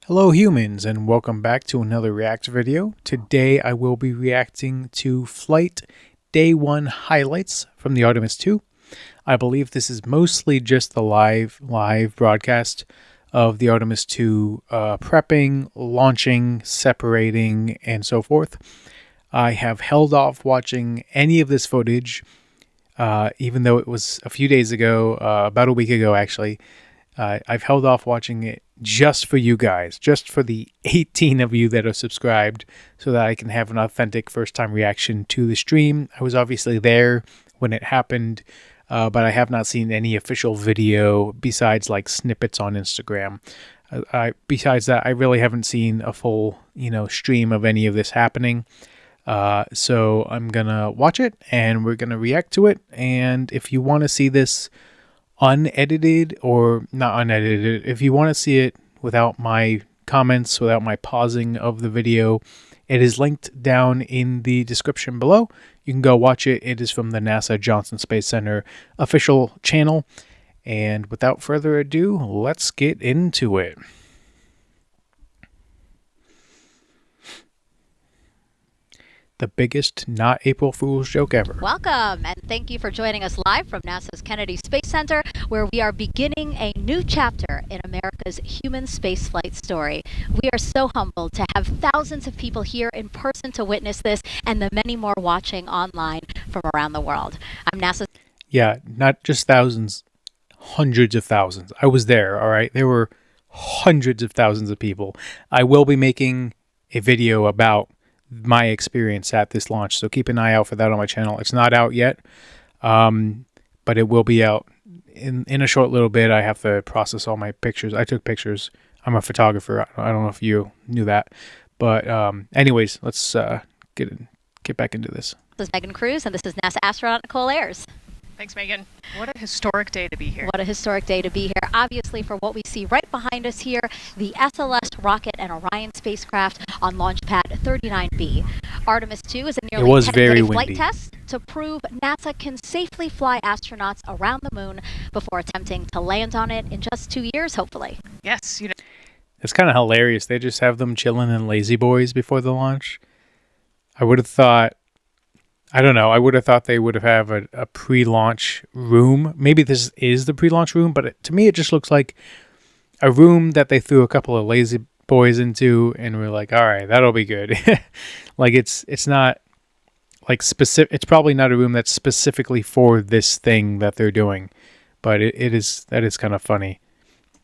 Hello humans, and welcome back to another React video. Today I will be reacting to Flight Day 1 highlights from the Artemis 2. I believe this is mostly just the live broadcast of the Artemis 2 prepping, launching, separating, and so forth. I have held off watching any of this footage, even though it was a few days ago, about a week ago actually. I've held off watching it just for you guys, just for the 18 of you that are subscribed, so that I can have an authentic first-time reaction to the stream. I was obviously there when it happened, but I have not seen any official video besides like snippets on Instagram. Besides that, I really haven't seen a full, stream of any of this happening. So I'm gonna watch it and we're gonna react to it. And if you want to see this unedited, or not unedited, if you want to see it without my comments, without my pausing of the video, it is linked down in the description below. You can go watch it. It is from the NASA Johnson Space Center official channel. And without further ado, let's get into it. The biggest not April Fool's joke ever. Welcome, and thank you for joining us live from NASA's Kennedy Space Center, where we are beginning a new chapter in America's human spaceflight story. We are so humbled to have thousands of people here in person to witness this, and the many more watching online from around the world. I'm NASA's... Yeah, not just thousands, hundreds of thousands. I was there, all right? There were hundreds of thousands of people. I will be making a video about my experience at this launch, so keep an eye out for that on my channel. It's not out yet, but it will be out in a short little bit. I have to process all my pictures. I took pictures. I'm a photographer. I don't know if you knew that, but anyways, let's get back into this. This is Megan Cruz, and this is NASA astronaut Nicole Ayers. Thanks, Megan. What a historic day to be here. What a historic day to be here. Obviously, for what we see right behind us here, the SLS rocket and Orion spacecraft on launch pad 39B. Artemis 2 is a nearly 10-day flight test to prove NASA can safely fly astronauts around the moon before attempting to land on it in just 2 years, hopefully. Yes, it's kind of hilarious. They just have them chilling in lazy boys before the launch. I would have thought, I don't know, I would have thought they would have a pre-launch room. Maybe this is the pre-launch room, but to me it just looks like a room that they threw a couple of lazy boys into and we're like, all right, that'll be good. Like it's not like specific. It's probably not a room that's specifically for this thing that they're doing, but that is kind of funny.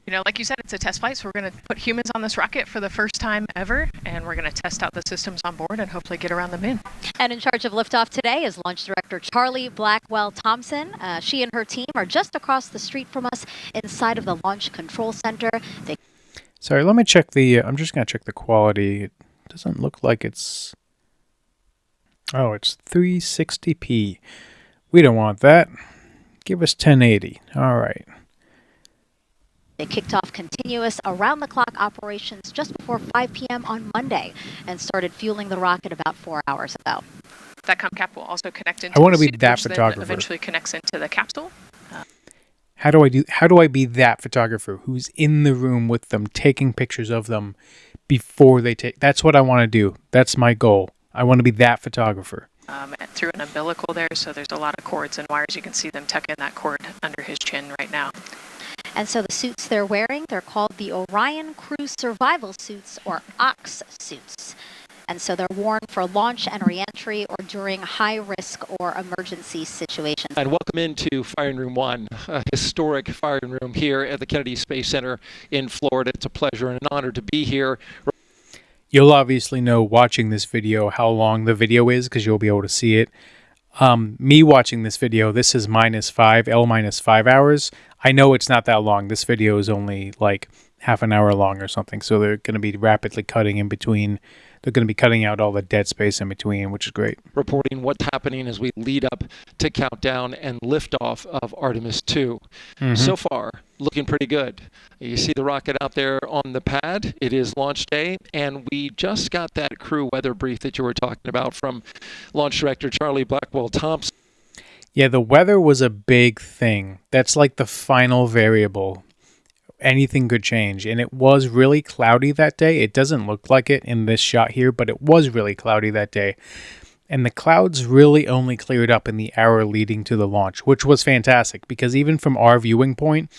Like you said, it's a test flight, so we're going to put humans on this rocket for the first time ever, and we're going to test out the systems on board and hopefully get around the moon. And in charge of liftoff today is Launch Director Charlie Blackwell-Thompson. She and her team are just across the street from us inside of the Launch Control Center. Sorry, let me check the, I'm just going to check the quality. It doesn't look like it's, oh, it's 360p. We don't want that. Give us 1080. All right. They kicked off continuous around-the-clock operations just before 5 p.m. on Monday and started fueling the rocket about 4 hours ago. That cap will also connect into I want to the be that suit, photographer. Which then eventually connects into the capsule. How do I be that photographer who's in the room with them, taking pictures of them before they take? That's what I want to do. That's my goal. I want to be that photographer. Through an umbilical there, so there's a lot of cords and wires. You can see them tuck in that cord under his chin right now. And so the suits they're wearing, they're called the Orion Crew Survival Suits, or OX suits. And so they're worn for launch and reentry or during high-risk or emergency situations. And welcome into Firing Room 1, a historic firing room here at the Kennedy Space Center in Florida. It's a pleasure and an honor to be here. You'll obviously know watching this video how long the video is because you'll be able to see it. Me watching this video, this is -5 hours. I know it's not that long. This video is only like half an hour long or something. So they're going to be rapidly cutting in between. They're going to be cutting out all the dead space in between, which is great. Reporting what's happening as we lead up to countdown and liftoff of Artemis 2. So far, looking pretty good. You see the rocket out there on the pad. It is launch day, and we just got that crew weather brief that you were talking about from Launch Director Charlie Blackwell-Thompson. Yeah, the weather was a big thing. That's like the final variable. anything could change. And it was really cloudy that day. It doesn't look like it in this shot here, but it was really cloudy that day. And the clouds really only cleared up in the hour leading to the launch, which was fantastic because even from our viewing point,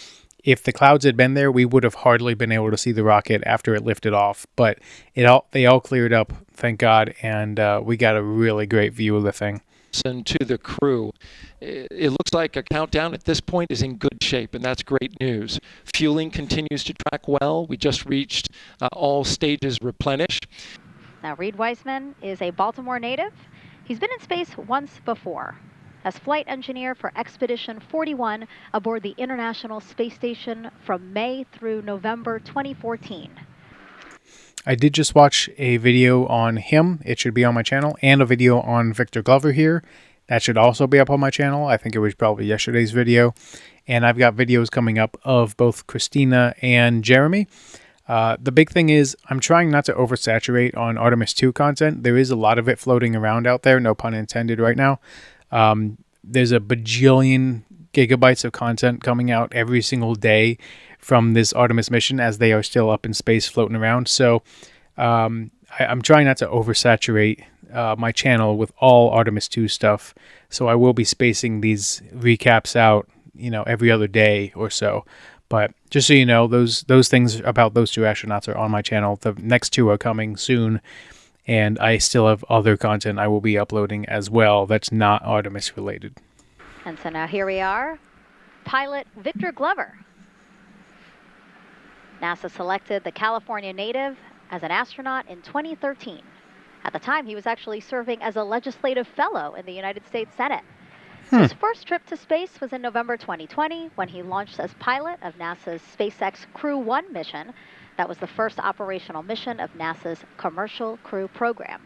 if the clouds had been there, we would have hardly been able to see the rocket after it lifted off. But they all cleared up, thank God, and we got a really great view of the thing. And to the crew, it looks like a countdown at this point is in good shape, and that's great news. Fueling continues to track well. We just reached all stages replenished. Now, Reed Weissman is a Baltimore native. He's been in space once before as flight engineer for Expedition 41 aboard the International Space Station from May through November 2014. I did just watch a video on him. It should be on my channel, and a video on Victor Glover here. That should also be up on my channel. I think it was probably yesterday's video. And I've got videos coming up of both Christina and Jeremy. The big thing is I'm trying not to oversaturate on Artemis 2 content. There is a lot of it floating around out there, no pun intended right now. There's a bajillion gigabytes of content coming out every single day from this Artemis mission as they are still up in space floating around. So I'm trying not to oversaturate my channel with all Artemis 2 stuff. So I will be spacing these recaps out, every other day or so. But just so you know, those things about those 2 astronauts are on my channel. The next 2 are coming soon. And I still have other content I will be uploading as well that's not Artemis related. And so now here we are, pilot Victor Glover. NASA selected the California native as an astronaut in 2013. At the time, he was actually serving as a legislative fellow in the United States Senate. His first trip to space was in November 2020 when he launched as pilot of NASA's SpaceX Crew 1 mission. That was the first operational mission of NASA's Commercial Crew program.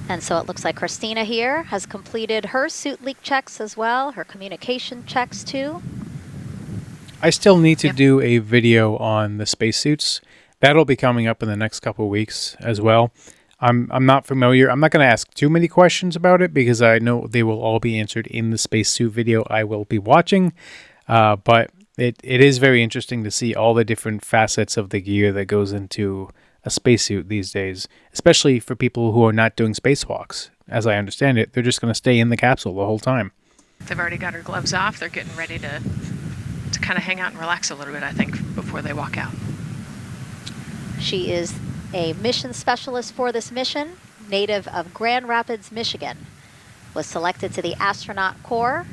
And so it looks like Christina here has completed her suit leak checks as well, her communication checks too. I still need to do a video on the spacesuits. That'll be coming up in the next couple of weeks as well. I'm not familiar. I'm not going to ask too many questions about it because I know they will all be answered in the spacesuit video I will be watching. But it is very interesting to see all the different facets of the gear that goes into a spacesuit these days, especially for people who are not doing spacewalks. As I understand it, they're just going to stay in the capsule the whole time. They've already got her gloves off. They're getting ready to kind of hang out and relax a little bit, I think, before they walk out. She is a mission specialist for this mission, native of Grand Rapids, Michigan. Was selected to the astronaut corps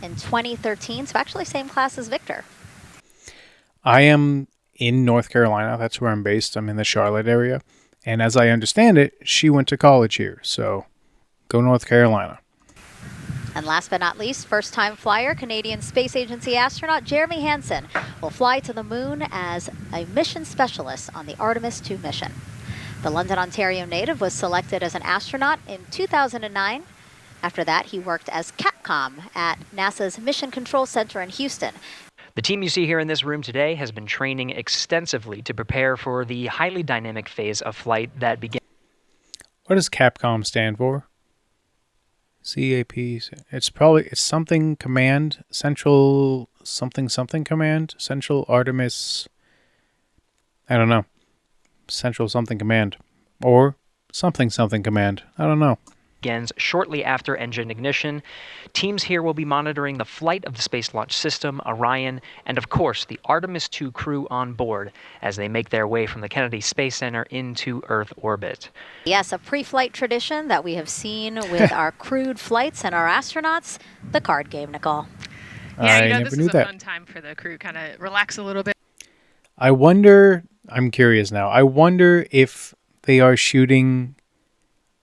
in 2013, so actually same class as Victor. I am in North Carolina. That's where I'm based. I'm in the Charlotte area. And as I understand it, she went to college here. So go North Carolina. And last but not least, first-time flyer, Canadian Space Agency astronaut Jeremy Hansen will fly to the moon as a mission specialist on the Artemis 2 mission. The London, Ontario native was selected as an astronaut in 2009. After that, he worked as Capcom at NASA's Mission Control Center in Houston. The team you see here in this room today has been training extensively to prepare for the highly dynamic phase of flight that begins. What does Capcom stand for? CAP. It's something command, central something command, central Artemis. I don't know. Central something command or something command. I don't know. Begins shortly after engine ignition. Teams here will be monitoring the flight of the Space Launch System, Orion, and of course the Artemis 2 crew on board as they make their way from the Kennedy Space Center into Earth orbit. Yes, a pre-flight tradition that we have seen with our crewed flights and our astronauts, the card game, Nicole. Yeah, this is a fun time for the crew, kind of relax a little bit. I wonder, I'm curious now, I wonder if they are shooting...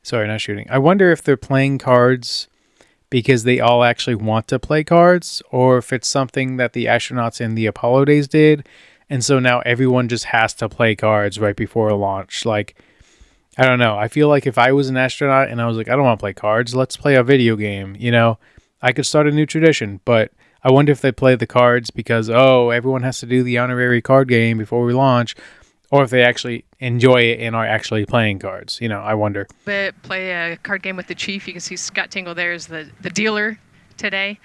Sorry, not shooting. I wonder if they're playing cards because they all actually want to play cards, or if it's something that the astronauts in the Apollo days did, and so now everyone just has to play cards right before a launch. Like, I don't know. I feel like if I was an astronaut and I was like, I don't want to play cards, let's play a video game, I could start a new tradition, but I wonder if they play the cards because, everyone has to do the honorary card game before we launch, or if they actually enjoy it and are actually playing cards. I wonder. But play a card game with the chief. You can see Scott Tingle there is the dealer today.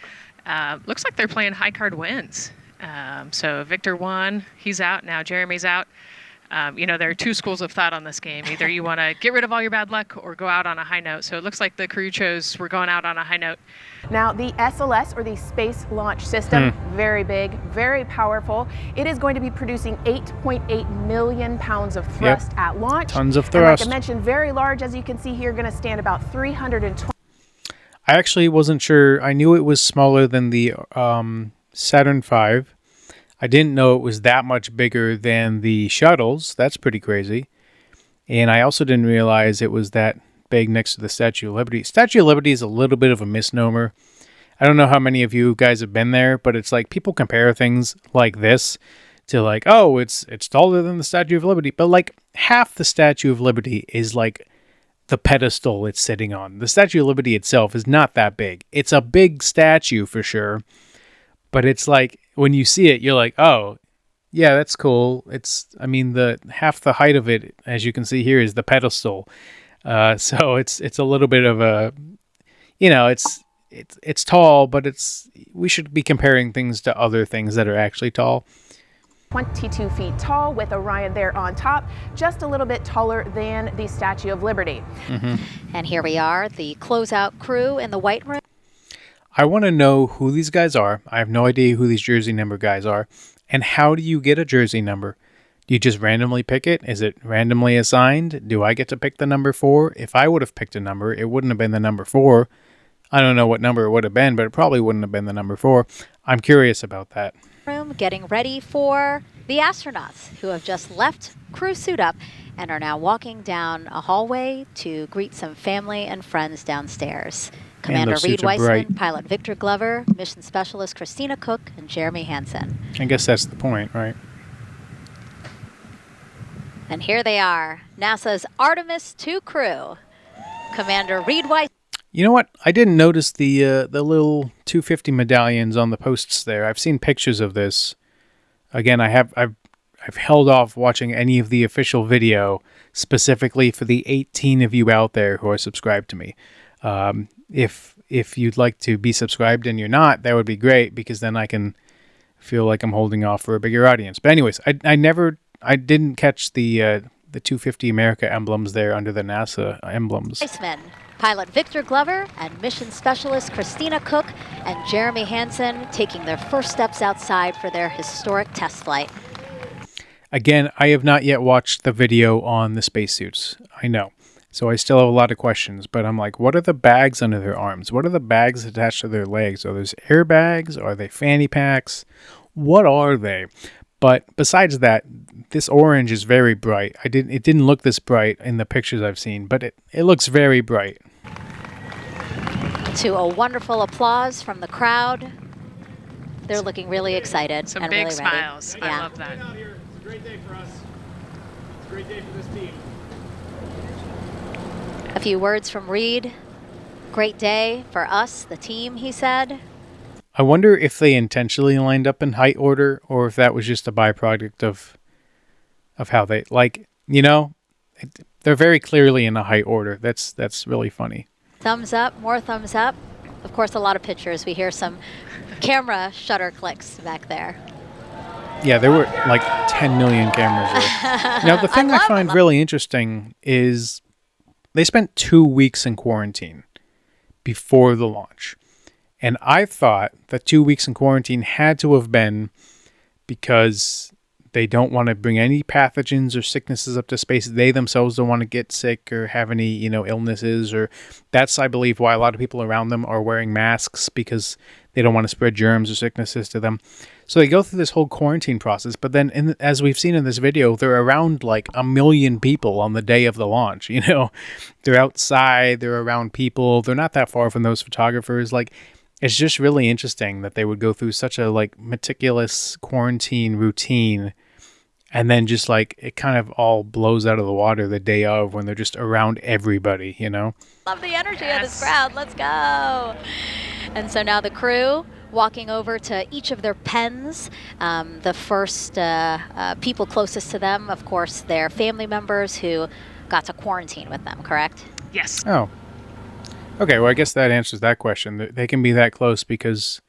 Looks like they're playing high card wins. So Victor won. He's out. Now Jeremy's out. There are two schools of thought on this game. Either you want to get rid of all your bad luck or go out on a high note. So it looks like the crew chose we're going out on a high note. Now, the SLS, or the Space Launch System, very big, very powerful. It is going to be producing 8.8 million pounds of thrust at launch. Tons of thrust. And like I mentioned, very large, as you can see here, going to stand about 320. I actually wasn't sure. I knew it was smaller than the Saturn V. I didn't know it was that much bigger than the shuttles. That's pretty crazy. And I also didn't realize it was that big next to the Statue of Liberty. Statue of Liberty is a little bit of a misnomer. I don't know how many of you guys have been there, but it's like people compare things like this to like, oh, it's taller than the Statue of Liberty. But like half the Statue of Liberty is like the pedestal it's sitting on. The Statue of Liberty itself is not that big. It's a big statue for sure. But it's like, when you see it, you're like, oh, yeah, that's cool. The half the height of it, as you can see here, is the pedestal. So it's a little bit of a, it's tall, but we should be comparing things to other things that are actually tall. 22 feet tall with Orion there on top, just a little bit taller than the Statue of Liberty. And here we are, the closeout crew in the white room. I want to know who these guys are. I have no idea who these jersey number guys are. And how do you get a jersey number? Do you just randomly pick it? Is it randomly assigned? Do I get to pick the number 4? If I would have picked a number, it wouldn't have been the number 4. I don't know what number it would have been, but it probably wouldn't have been the number 4. I'm curious about that. Room getting ready for the astronauts who have just left crew suit up and are now walking down a hallway to greet some family and friends downstairs. Commander Reed Weissman, Pilot Victor Glover, Mission Specialist Christina Cook, and Jeremy Hansen. I guess that's the point, right? And here they are, NASA's Artemis 2 crew. Commander Reed Weissman. You know what? I didn't notice the little 250 medallions on the posts there. I've seen pictures of this. Again, I've held off watching any of the official video specifically for the 18 of you out there who are subscribed to me. If you'd like to be subscribed and you're not, that would be great, because then I can feel like I'm holding off for a bigger audience. But anyways, I didn't catch the 250 America emblems there under the NASA emblems. Weissman, Pilot Victor Glover, and Mission Specialist Christina Cook and Jeremy Hansen taking their first steps outside for their historic test flight. Again, I have not yet watched the video on the spacesuits. I know. So I still have a lot of questions, but I'm like, what are the bags under their arms? What are the bags attached to their legs? Are those airbags? Are they fanny packs? What are they? But besides that, this orange is very bright. It didn't look this bright in the pictures I've seen, but it looks very bright. To a wonderful applause from the crowd. They're looking really excited. Some and big really smiles. Ready. I love that. It's a great day for us. It's a great day for this team. A few words from Reed. Great day for us, the team, he said. I wonder if they intentionally lined up in height order, or if that was just a byproduct of how they, they're very clearly in a height order. That's really funny. Thumbs up, more thumbs up. Of course, a lot of pictures. We hear some camera shutter clicks back there. Yeah, there were like 10 million cameras there. Now, the thing I find really interesting is they spent 2 weeks in quarantine before the launch. And I thought that 2 weeks in quarantine had to have been because they don't want to bring any pathogens or sicknesses up to space. They themselves don't want to get sick or have any, illnesses. Or that's, I believe, why a lot of people around them are wearing masks, because they don't want to spread germs or sicknesses to them. So they go through this whole quarantine process. But then, as we've seen in this video, they're around like 1 million people on the day of the launch. They're outside. They're around people. They're not that far from those photographers. It's just really interesting that they would go through such a meticulous quarantine routine, and then just it kind of all blows out of the water the day of, when they're just around everybody, Love the energy of this crowd. Let's go. And so now the crew walking over to each of their pens. The first people closest to them, of course, their family members who got to quarantine with them, correct? Yes. Oh. Okay, well, I guess that answers that question. They can be that close because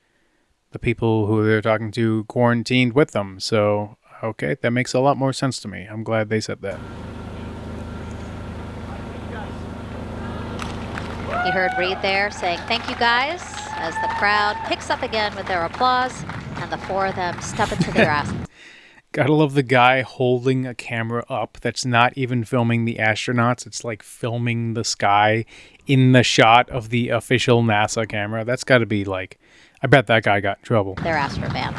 the people who they're talking to quarantined with them. So, okay, that makes a lot more sense to me. I'm glad they said that. You heard Reed there saying, "Thank you guys," as the crowd picks up again with their applause, and the four of them step into their asses. Gotta love the guy holding a camera up that's not even filming the astronauts. It's like filming the sky in the shot of the official NASA camera. That's got to be like, I bet that guy got in trouble. Their Astrovan.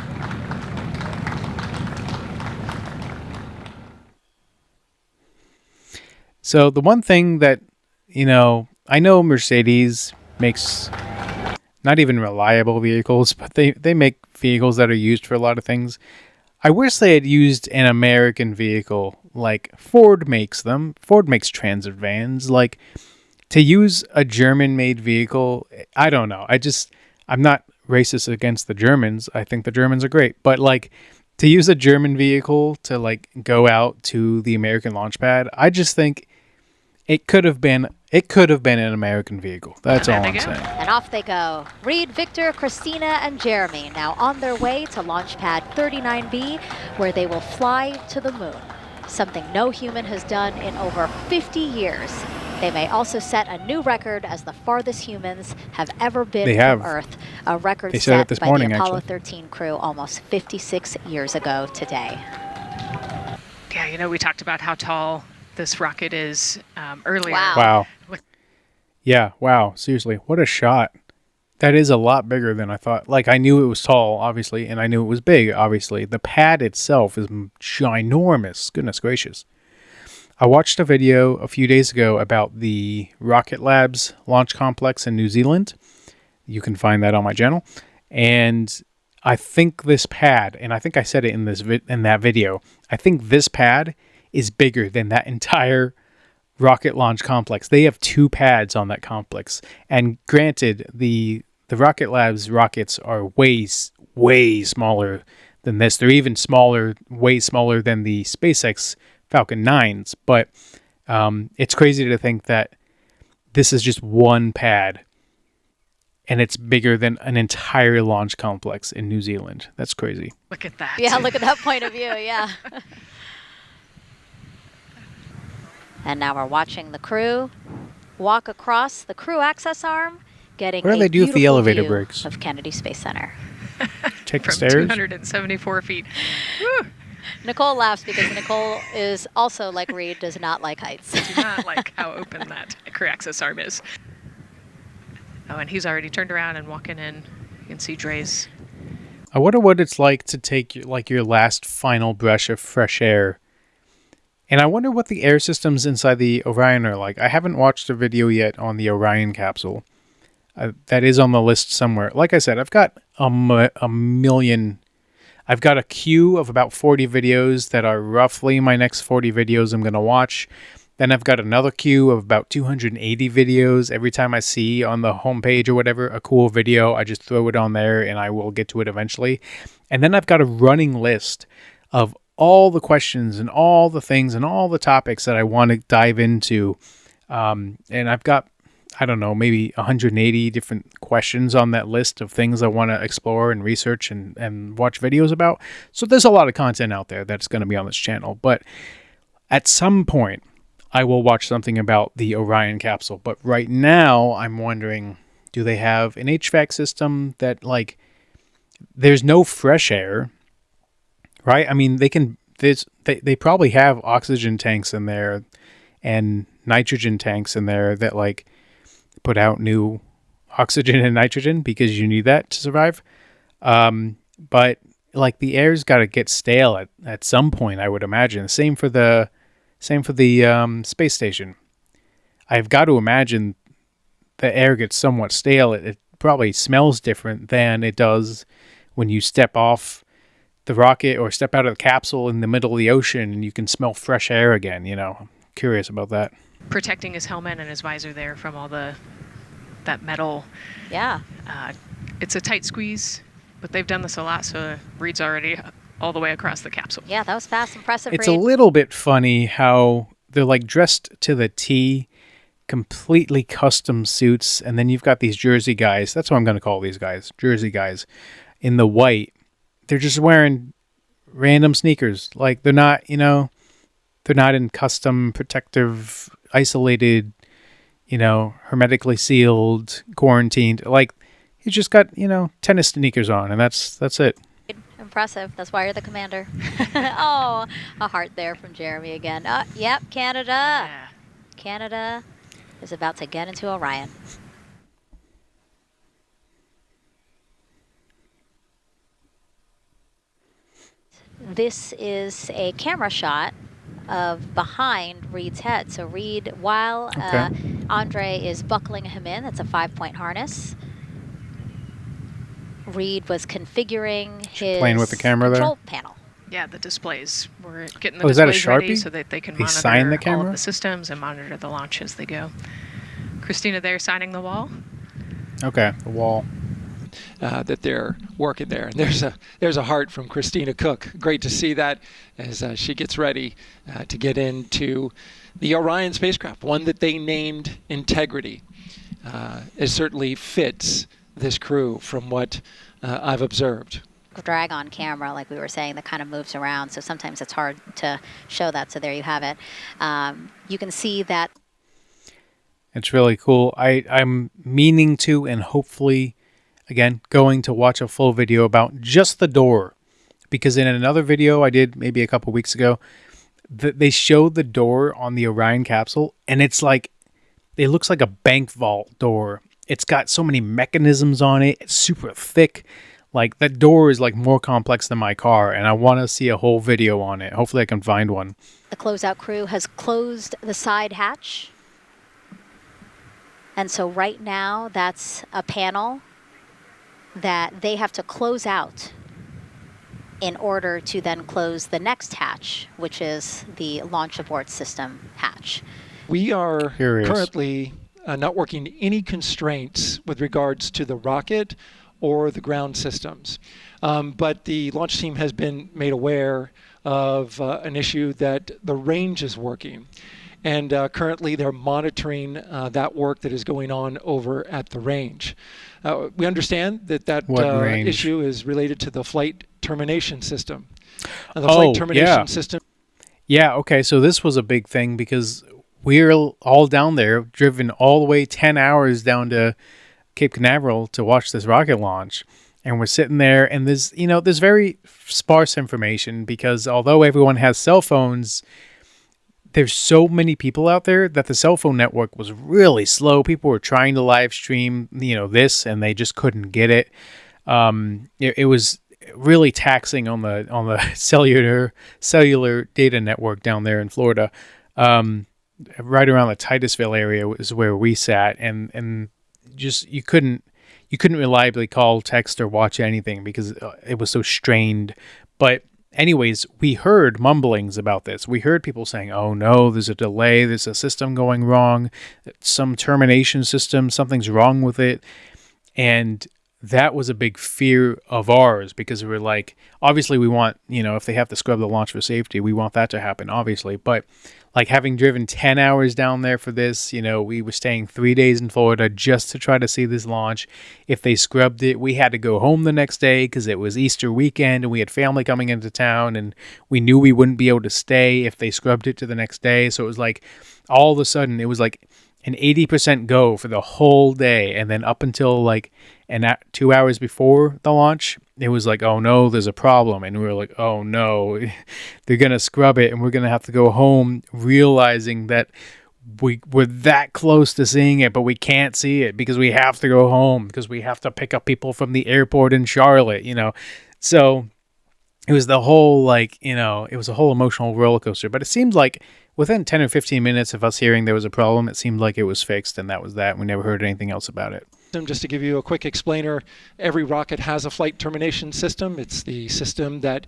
So the one thing that, you know, I know Mercedes makes not even reliable vehicles, but they make vehicles that are used for a lot of things. I wish they had used an American vehicle like Ford makes them. Ford makes transit vans. Like, to use a German-made vehicle, I don't know. I'm not racist against the Germans. I think the Germans are great. But, like, to use a German vehicle to, like, go out to the American launch pad, I just think it could have been an American vehicle. That's all I'm saying. And off they go. Reed, Victor, Christina, and Jeremy now on their way to launch pad 39B, where they will fly to the moon. Something no human has done in over 50 years. They may also set a new record as the farthest humans have ever been from Earth, a record set by the Apollo 13 crew almost 56 years ago today. Yeah, you know, we talked about how tall this rocket is earlier. Wow. Yeah, wow. Seriously, what a shot. That is a lot bigger than I thought. Like, I knew it was tall, obviously, and I knew it was big, obviously. The pad itself is ginormous. Goodness gracious. I watched a video a few days ago about the Rocket Labs launch complex in New Zealand. You can find that on my channel. And I think this pad, and I think I said it in that video, I think this pad is bigger than that entire rocket launch complex. They have 2 pads on that complex. And granted, the Rocket Labs rockets are way smaller than this. They're even smaller, way smaller than the SpaceX Falcon 9s. But it's crazy to think that this is just one pad and it's bigger than an entire launch complex in New Zealand. That's crazy. Look at that. Yeah, look at that point of view, yeah. And now we're watching the crew walk across the crew access arm, getting what do they do if the elevator breaks? Of Kennedy Space Center. Take the From stairs? 274 feet. Woo. Nicole laughs because Nicole is also, like Reed, does not like heights. I do not like how open that crew access arm is. Oh, and he's already turned around and walking in. You can see Dre's. I wonder what it's like to take your last final brush of fresh air. And I wonder what the air systems inside the Orion are like. I haven't watched a video yet on the Orion capsule. That is on the list somewhere. Like I said, I've got a million. I've got a queue of about 40 videos that are roughly my next 40 videos I'm going to watch. Then I've got another queue of about 280 videos. Every time I see on the homepage or whatever a cool video, I just throw it on there and I will get to it eventually. And then I've got a running list of all the questions and all the things and all the topics that I want to dive into. And I've got, I don't know, maybe 180 different questions on that list of things I want to explore and research and watch videos about. So there's a lot of content out there that's going to be on this channel. But at some point, I will watch something about the Orion capsule. But right now, I'm wondering, do they have an HVAC system that, like, there's no fresh air, right? I mean, they probably have oxygen tanks in there and nitrogen tanks in there that, like, put out new oxygen and nitrogen because you need that to survive. But, like, the air's got to get stale at some point, I would imagine. Same for the space station. I've got to imagine the air gets somewhat stale. It probably smells different than it does when you step off the rocket or step out of the capsule in the middle of the ocean and you can smell fresh air again. You know, I'm curious about that. Protecting his helmet and his visor there from all that metal. Yeah. It's a tight squeeze, but they've done this a lot, so Reed's already all the way across the capsule. Yeah, that was fast, impressive. It's a little bit funny how they're like dressed to the T, completely custom suits, and then you've got these Jersey guys. That's what I'm going to call these guys, Jersey guys. in the white, they're just wearing random sneakers. Like they're not, they're not in custom protective, isolated, hermetically sealed, quarantined. Like he's just got, tennis sneakers on, and that's it. Impressive. That's why you're the commander. Oh, a heart there from Jeremy again. Yep, Canada. Yeah. Canada is about to get into Orion. This is a camera shot of behind Reed's head. So Reed, while Andre is buckling him in, that's a 5-point harness. Reed was configuring his playing with the camera control there? Panel. Yeah, the displays. We're getting the is that a displays ready Sharpie? so that they can He signed the monitor all camera? of the systems and monitor the launch as they go. Christina there signing the wall. Okay, the wall. That they're working there. And there's a heart from Christina Cook. Great to see that as she gets ready to get into the Orion spacecraft, one that they named Integrity. It certainly fits this crew from what I've observed. Drag on camera, like we were saying, that kind of moves around, so sometimes it's hard to show that. So there you have it. You can see that. It's really cool. I'm meaning to, and hopefully, again, going to watch a full video about just the door, because in another video I did maybe a couple weeks ago, they showed the door on the Orion capsule, and it's like, it looks like a bank vault door. It's got so many mechanisms on it. It's super thick. Like, that door is like more complex than my car, and I want to see a whole video on it. Hopefully I can find one. The closeout crew has closed the side hatch. And so right now, that's a panel that they have to close out in order to then close the next hatch, which is the launch abort system hatch. We are currently not working any constraints with regards to the rocket or the ground systems. But the launch team has been made aware of an issue that the range is working. And currently they're monitoring that work that is going on over at the range. We understand that issue is related to the flight termination system. Flight termination system. Yeah, okay, so this was a big thing because we're all down there, driven all the way 10 hours down to Cape Canaveral to watch this rocket launch. And we're sitting there, and there's very sparse information because although everyone has cell phones, there's so many people out there that the cell phone network was really slow. People were trying to live stream, this, and they just couldn't get it. It was really taxing on the cellular data network down there in Florida. Right around the Titusville area is where we sat, and just you couldn't reliably call, text, or watch anything because it was so strained. But anyways, we heard mumblings about this. We heard people saying, oh no, there's a delay, there's a system going wrong, some termination system, something's wrong with it. And that was a big fear of ours because we were like, obviously we want, if they have to scrub the launch for safety, we want that to happen, obviously. But like having driven 10 hours down there for this, we were staying 3 days in Florida just to try to see this launch. If they scrubbed it, we had to go home the next day because it was Easter weekend and we had family coming into town and we knew we wouldn't be able to stay if they scrubbed it to the next day. So it was like all of a sudden it was like an 80% go for the whole day. And then up until like 2 hours before the launch, it was like, oh no, there's a problem. And we were like, oh no, they're going to scrub it and we're going to have to go home realizing that we're that close to seeing it, but we can't see it because we have to go home because we have to pick up people from the airport in Charlotte, So it was the whole it was a whole emotional roller coaster. But it seemed like within 10 or 15 minutes of us hearing there was a problem, it seemed like it was fixed and that was that. We never heard anything else about it. Just to give you a quick explainer, every rocket has a flight termination system. It's the system that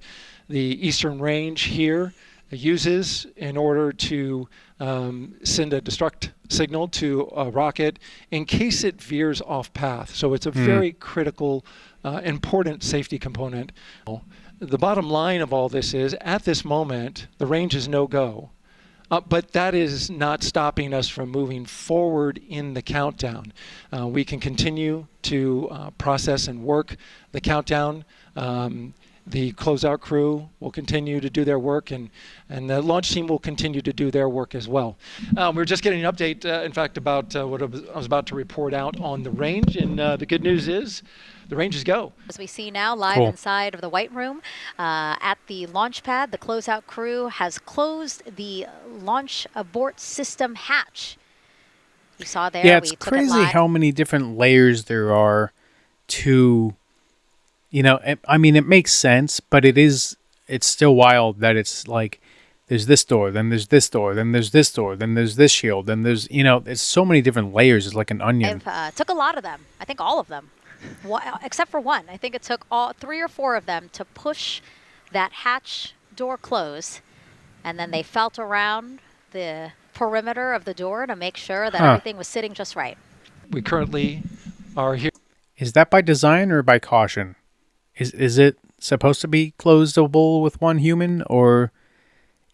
the Eastern Range here uses in order to send a destruct signal to a rocket in case it veers off path. So it's a very critical, important safety component. The bottom line of all this is, at this moment, the range is no-go. But that is not stopping us from moving forward in the countdown. We can continue to process and work the countdown. The closeout crew will continue to do their work, and the launch team will continue to do their work as well. We're just getting an update, in fact, about what I was about to report out on the range, and the good news is the range is go. As we see now live inside of the White Room at the launch pad, the closeout crew has closed the launch abort system hatch. You saw there. Yeah, it's crazy how many different layers there are to, you know, I mean, it makes sense, but it's still wild that it's like there's this door, then there's this door, then there's this door, then there's this shield, then there's, you know, it's so many different layers. It's like an onion. It took a lot of them. I think all of them. Except for one. I think it took all 3 or 4 of them to push that hatch door close, and then they felt around the perimeter of the door to make sure that everything was sitting just right. We currently are here. Is that by design or by caution? Is it supposed to be closable with one human, or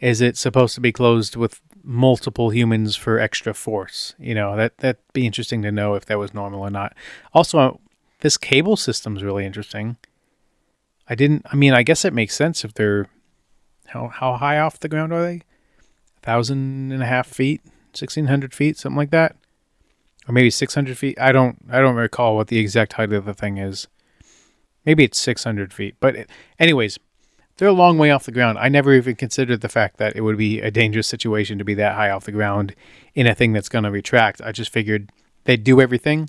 is it supposed to be closed with multiple humans for extra force? You know, that'd be interesting to know if that was normal or not. Also, this cable system's really interesting. I guess it makes sense if they're, how high off the ground are they? 1,500 feet, 1,600 feet, something like that, or maybe 600 feet. I don't recall what the exact height of the thing is. Maybe it's 600 feet. But anyways, they're a long way off the ground. I never even considered the fact that it would be a dangerous situation to be that high off the ground in a thing that's going to retract. I just figured they'd do everything,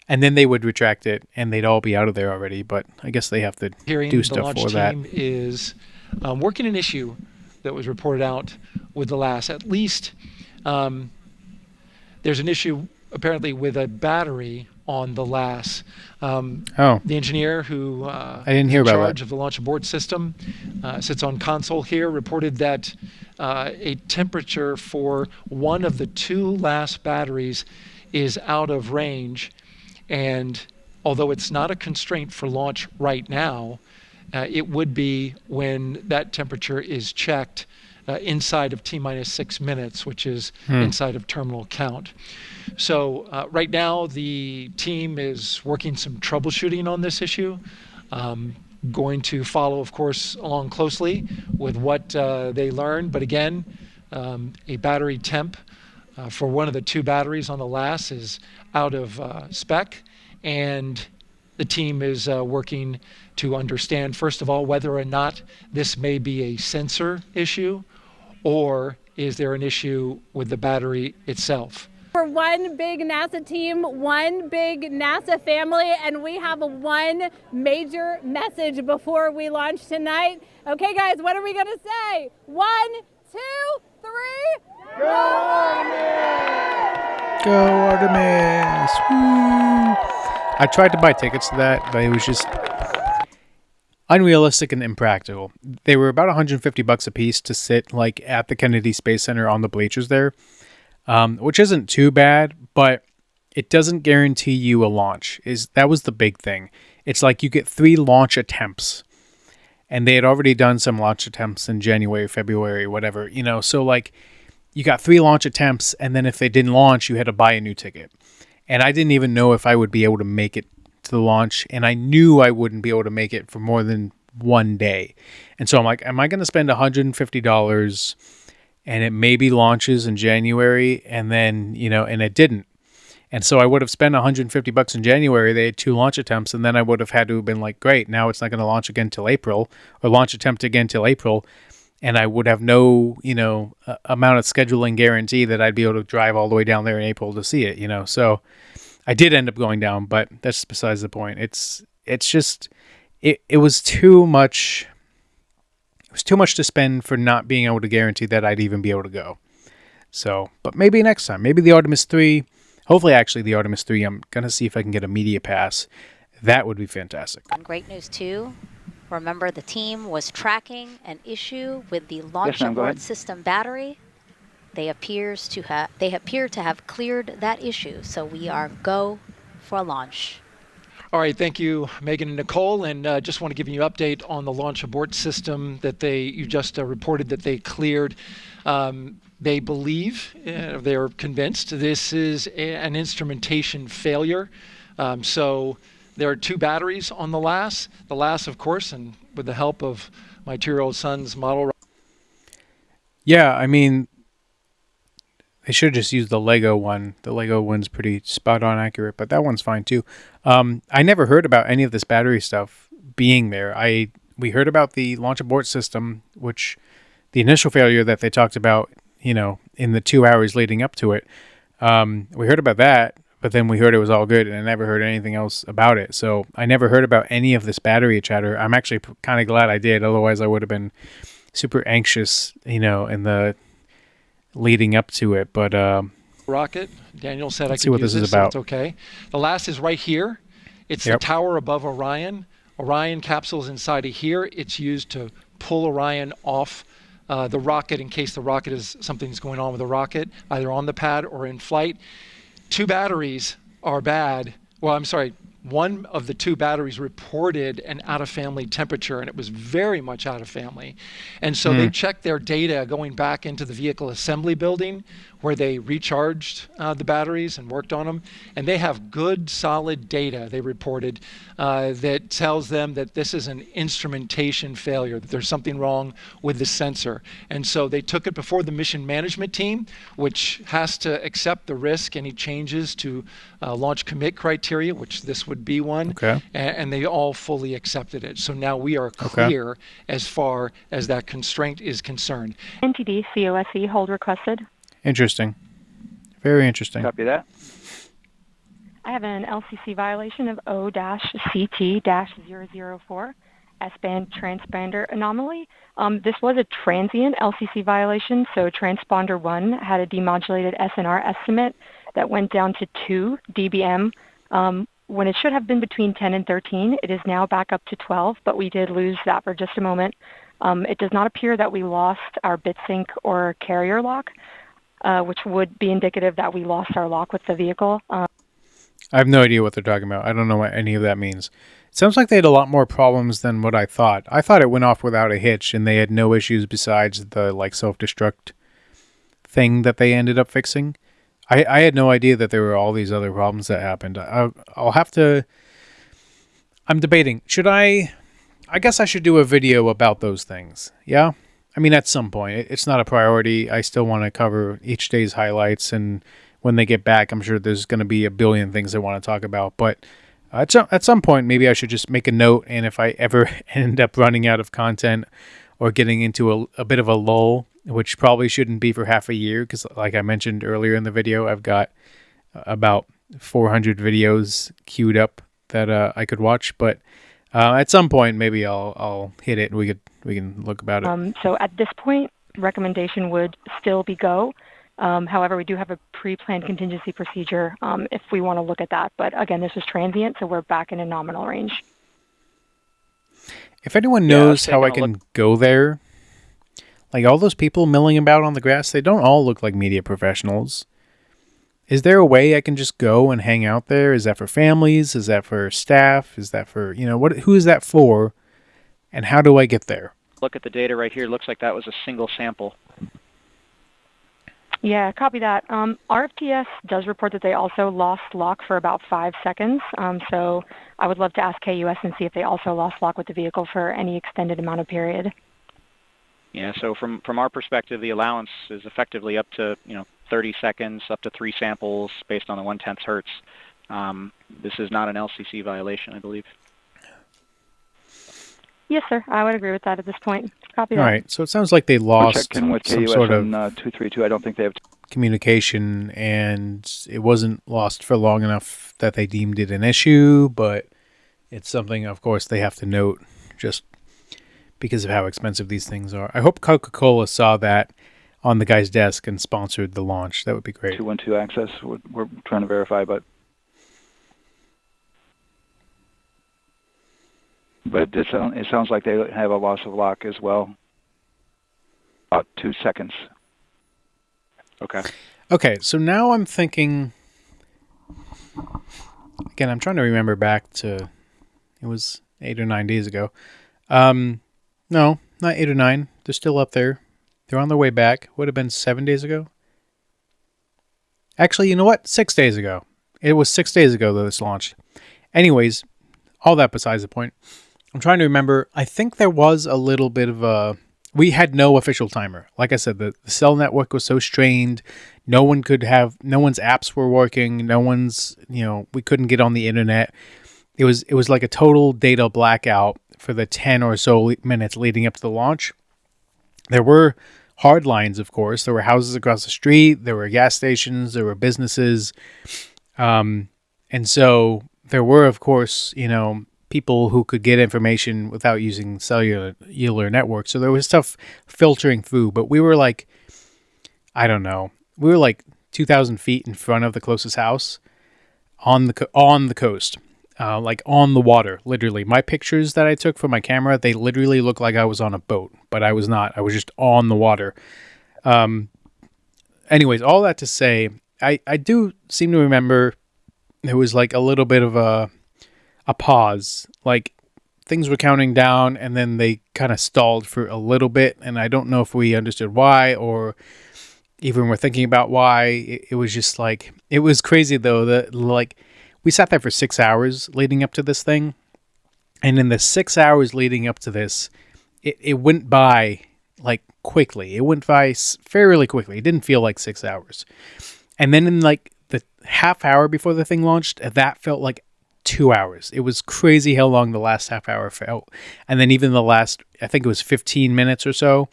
and then they would retract it, and they'd all be out of there already. But I guess they have to do stuff for that. The launch team is working an issue that was reported out with the LAS. At least there's an issue apparently with a battery on the LAS. The engineer who I didn't hear is in about charge that. of the launch abort system sits on console here, reported that a temperature for one of the 2 LAS batteries is out of range. And although it's not a constraint for launch right now, it would be when that temperature is checked inside of T-minus 6 minutes, which is inside of terminal count. So right now, the team is working some troubleshooting on this issue. Going to follow, of course, along closely with what they learn. But again, a battery temp for one of the 2 batteries on the LAS is out of spec, and the team is working to understand, first of all, whether or not this may be a sensor issue, or is there an issue with the battery itself. We're one big NASA team, one big NASA family, and we have one major message before we launch tonight. Okay, guys, what are we going to say? 1, 2, 3. Go Artemis! Go Artemis! Woo! I tried to buy tickets to that, but it was just unrealistic and impractical. They were about $150 a piece to sit like at the Kennedy Space Center on the bleachers there, which isn't too bad, but it doesn't guarantee you a launch. That was the big thing. It's like you get 3 launch attempts, and they had already done some launch attempts in January, February, whatever, you know. So like you got 3 launch attempts, and then if they didn't launch, you had to buy a new ticket. And I didn't even know if I would be able to make it to the launch, and I knew I wouldn't be able to make it for more than one day. And so I'm like, am I going to spend $150 and it maybe launches in January, and then, you know, and it didn't. And so I would have spent $150 in January. They had 2 launch attempts, and then I would have had to have been like, great, now it's not going to launch again till April, or launch attempt again till April. And I would have no, you know, amount of scheduling guarantee that I'd be able to drive all the way down there in April to see it, you know. So I did end up going down, but that's besides the point. It's just, it was too much. It was too much to spend for not being able to guarantee that I'd even be able to go. So, but maybe next time, maybe the Artemis 3, hopefully actually the Artemis 3, I'm going to see if I can get a media pass. That would be fantastic. And great news too. Remember, the team was tracking an issue with the launch abort system battery. They appear to have cleared that issue, so we are go for a launch. All right, thank you, Megan and Nicole, and just want to give you an update on the launch abort system that you just reported that they cleared. They believe, they're convinced, this is an instrumentation failure. So there are 2 batteries on the LAS. The LAS, of course, and with the help of my 2-year-old son's model. Yeah, I mean, they should just use the Lego one. The Lego one's pretty spot on accurate, but that one's fine too. I never heard about any of this battery stuff being there. We heard about the launch abort system, which the initial failure that they talked about, in the 2 hours leading up to it. We heard about that, but then we heard it was all good, and I never heard anything else about it. So I never heard about any of this battery chatter. I'm actually kind of glad I did. Otherwise, I would have been super anxious, in the leading up to it. But rocket. Daniel said let's I see what could use this is so about. it's okay. The LAS is right here. It's the tower above Orion. Orion capsule's inside of here. It's used to pull Orion off the rocket in case the rocket something's going on with the rocket, either on the pad or in flight. 2 batteries are bad. Well, I'm sorry. One of the 2 batteries reported an out-of-family temperature, and it was very much out of family. And so they checked their data going back into the vehicle assembly building where they recharged the batteries and worked on them. And they have good, solid data, they reported, that tells them that this is an instrumentation failure, that there's something wrong with the sensor. And so they took it before the mission management team, which has to accept the risk, any changes to launch commit criteria, which this would be one. Okay. And they all fully accepted it. So now we are clear as far as that constraint is concerned. NTD COSE hold requested. Interesting. Very interesting. Copy that. I have an LCC violation of O-CT-004, S-band transponder anomaly. This was a transient LCC violation, so transponder 1 had a demodulated SNR estimate that went down to 2 dBm. When it should have been between 10 and 13, it is now back up to 12, but we did lose that for just a moment. It does not appear that we lost our bit sync or carrier lock, which would be indicative that we lost our lock with the vehicle. I have no idea what they're talking about. I don't know what any of that means. It sounds like they had a lot more problems than what I thought. I thought it went off without a hitch, and they had no issues besides the self-destruct thing that they ended up fixing. I had no idea that there were all these other problems that happened. I'll have to... I'm debating. I guess I should do a video about those things. Yeah? I mean, at some point. It's not a priority. I still want to cover each day's highlights, and when they get back, I'm sure there's going to be a billion things I want to talk about. But at some point, maybe I should just make a note, and if I ever end up running out of content or getting into a bit of a lull, which probably shouldn't be for half a year, because like I mentioned earlier in the video, I've got about 400 videos queued up that I could watch. But at some point, maybe I'll hit it, and we can look about it. So at this point, recommendation would still be go. However, we do have a pre-planned contingency procedure if we want to look at that. But again, this is transient, so we're back in a nominal range. If anyone knows how I can go there, like all those people milling about on the grass, they don't all look like media professionals. Is there a way I can just go and hang out there? Is that for families? Is that for staff? Is that for, who is that for? And how do I get there? Look at the data right here. It looks like that was a single sample. Yeah, copy that. RFTS does report that they also lost lock for about 5 seconds. So I would love to ask KUS and see if they also lost lock with the vehicle for any extended amount of period. Yeah, so from our perspective, the allowance is effectively up to 30 seconds, up to 3 samples based on the 1/10 hertz. This is not an LCC violation, I believe. Yes, sir. I would agree with that at this point. Copy that. All right. So it sounds like they lost Check in with some KUS sort of on 232. I don't think they have communication, and it wasn't lost for long enough that they deemed it an issue, but it's something, of course, they have to note just because of how expensive these things are. I hope Coca-Cola saw that on the guy's desk and sponsored the launch. That would be great. 212 access. We're trying to verify, but it sounds like they have a loss of lock as well. About 2 seconds. Okay. Okay, so now I'm thinking, I again, I'm trying to remember back to, it was 8 or 9 days ago. No, not 8 or 9. They're still up there. They're on their way back. Would have been 7 days ago. Actually, you know what? 6 days ago. It was 6 days ago that this launched. Anyways, all that besides the point. I'm trying to remember. I think there was a little bit of a... We had no official timer. Like I said, the cell network was so strained. No one's apps were working. We couldn't get on the internet. It was like a total data blackout for the 10 or so minutes leading up to the launch. There were hard lines, of course. There were houses across the street. There were gas stations. There were businesses. And so there were, of course, people who could get information without using cellular networks. So there was stuff filtering through, but we were like, I don't know, we were like 2,000 feet in front of the closest house on the coast, like on the water, literally. My pictures that I took from my camera, they literally looked like I was on a boat, but I was not. I was just on the water. Anyways, all that to say, I do seem to remember there was like a little bit of a pause, like things were counting down and then they kind of stalled for a little bit, and I don't know if we understood why or even were thinking about why. It was just like, it was crazy though that like we sat there for 6 hours leading up to this thing, and in the 6 hours leading up to this, it went by like quickly. It went by fairly quickly. It didn't feel like 6 hours. And then in like the half hour before the thing launched, that felt like 2 hours. It was crazy how long the last half hour felt. And then even the last, I think it was 15 minutes or so,